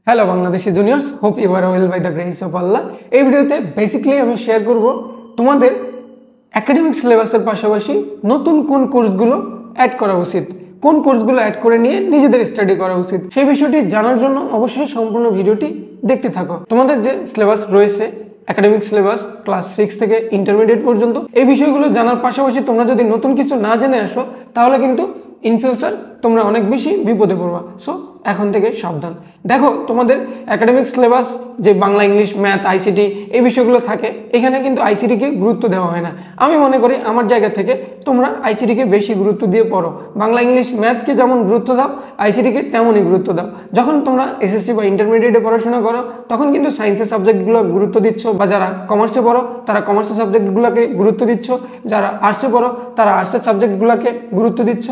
Hello Bangladeshi juniors, hope you are well by the grace of Allah. এই ভিডিওতে basically আমি share করব তোমাদের একাডেমিক সিলেবাসের পাশাপাশি নতুন কোন কোর্সগুলো অ্যাড করা উচিত, কোন কোর্সগুলো অ্যাড করে নিয়ে নিজেদের স্টাডি করা উচিত, সেই বিষয়টি জানার জন্য অবশ্যই সম্পূর্ণ ভিডিওটি দেখতে থাকো। তোমাদের যে সিলেবাস রয়েছে একাডেমিক সিলেবাস ক্লাস 6 থেকে ইন্টারমিডিয়েট পর্যন্ত, এই বিষয়গুলো জানার পাশাপাশি তোমরা যদি নতুন কিছু না জেনে আসো তাহলে কিন্তু ইন ফিউচার তোমরা অনেক বেশি বিপদে পড়বা। সো এখন থেকে সাবধান। দেখো, তোমাদের একাডেমিক সিলেবাস যে বাংলা, ইংলিশ, ম্যাথ, আইসিটি এই বিষয়গুলো থাকে, এখানে কিন্তু আইসিটিকে গুরুত্ব দেওয়া হয় না। আমি মনে করি আমার জায়গা থেকে তোমরা আইসিটিকে বেশি গুরুত্ব দিয়ে পড়ো। বাংলা, ইংলিশ, ম্যাথকে যেমন গুরুত্ব দাও, আইসিটিকে তেমনই গুরুত্ব দাও। যখন তোমরা এসএসসি বা ইন্টারমিডিয়েটে পড়াশোনা করো তখন কিন্তু সায়েন্সের সাবজেক্টগুলো গুরুত্ব দিচ্ছ, বা যারা কমার্সে পড়ো তারা কমার্সের সাবজেক্টগুলোকে গুরুত্ব দিচ্ছ, যারা আর্টসে পড়ো তারা আর্টসের সাবজেক্টগুলোকে গুরুত্ব দিচ্ছ।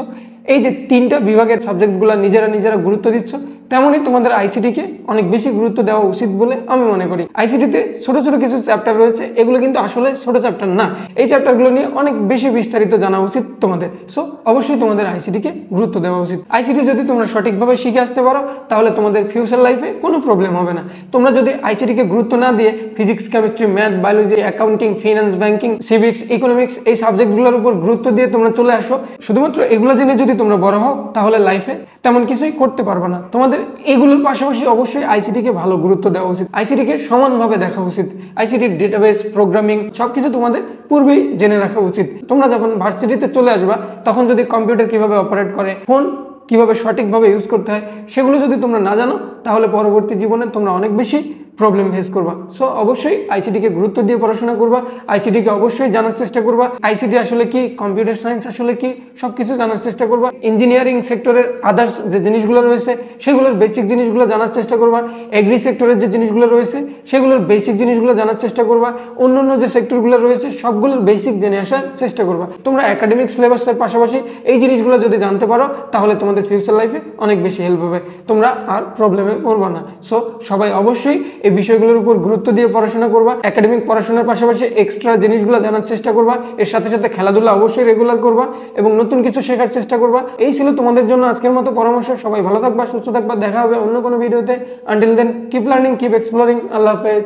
এই যে তিনটা বিভাগের সাবজেক্টগুলো নিজেরা গুরুত্ব দিচ্ছ, তেমনই তোমাদের আইসিটিকে অনেক বেশি গুরুত্ব দেওয়া উচিত বলে আমি মনে করি। আইসিটিতে ছোট ছোট কিছু চ্যাপ্টার রয়েছে, এগুলো কিন্তু আসলে ছোট চ্যাপ্টার না। এই চ্যাপ্টারগুলো নিয়ে অনেক বেশি বিস্তারিত জানা উচিত তোমাদের। সো অবশ্যই তোমাদের আইসিটিকে গুরুত্ব দেওয়া উচিত। আইসিটি যদি তোমরা সঠিকভাবে শিখে আসতে পারো তাহলে তোমাদের ফিউচার লাইফে কোনো প্রবলেম হবে না। তোমরা যদি আইসিটিকে গুরুত্ব না দিয়ে physics, chemistry, math, biology, accounting, finance, banking, civics, economics এই সাবজেক্টগুলোর উপর গুরুত্ব দিয়ে তোমরা চলে আসো, শুধুমাত্র এগুলো জেনে যদি তোমরা বড় হও তাহলে লাইফে তেমন কিছুই করতে পারবে না। তোমাদের এগুলোর পাশাপাশি অবশ্যই আইসিটিকে ভালো গুরুত্ব দেওয়া উচিত, আইসিটিকে সমানভাবে দেখা উচিত। আইসিটির ডেটাবেস, প্রোগ্রামিং সবকিছু তোমাদের পূর্বেই জেনে রাখা উচিত। তোমরা যখন ভার্সিটিতে চলে আসবা তখন যদি কম্পিউটার কিভাবে অপারেট করে, ফোন কিভাবে সঠিকভাবে ইউজ করতে হয় সেগুলো যদি তোমরা না জানো তাহলে পরবর্তী জীবনে তোমরা অনেক বেশি প্রবলেম ফেস করবা। সো অবশ্যই আইসিটিকে গুরুত্ব দিয়ে পড়াশোনা করবা, আইসিটিকে অবশ্যই জানার চেষ্টা করবা। আইসিটি আসলে কি, কম্পিউটার সায়েন্স আসলে কি, সবকিছু জানার চেষ্টা করবা। ইঞ্জিনিয়ারিং সেক্টরের আদার্স যে জিনিসগুলো রয়েছে সেগুলোর বেসিক জিনিসগুলো জানার চেষ্টা করবা। এগ্রি সেক্টরের যে জিনিসগুলো রয়েছে সেগুলোর বেসিক জিনিসগুলো জানার চেষ্টা করবা। অন্যান্য যে সেক্টরগুলো রয়েছে সবগুলোর বেসিক জেনে আসার চেষ্টা করবা। তোমরা একাডেমিক সিলেবাসের পাশাপাশি এই জিনিসগুলো যদি জানতে পারো তাহলে তোমাদের ফিউচার লাইফে অনেক বেশি হেল্প হবে, তোমরা আর প্রবলেমে পড়বা না। সো সবাই অবশ্যই এই বিষয়গুলোর উপর গুরুত্ব দিয়ে পড়াশোনা করবা। একাডেমিক পড়াশোনার পাশাপাশি এক্সট্রা জিনিসগুলো জানার চেষ্টা করবা, এর সাথে সাথে খেলাধুলা অবশ্যই রেগুলার করবা এবং নতুন কিছু শেখার চেষ্টা করবা। এই ছিল তোমাদের জন্য আজকের মতো পরামর্শ। সবাই ভালো থাকবা, সুস্থ থাকবা, দেখা হবে অন্য কোনো ভিডিওতে। Until then, keep learning, keep exploring. আল্লাহ হাফেজ।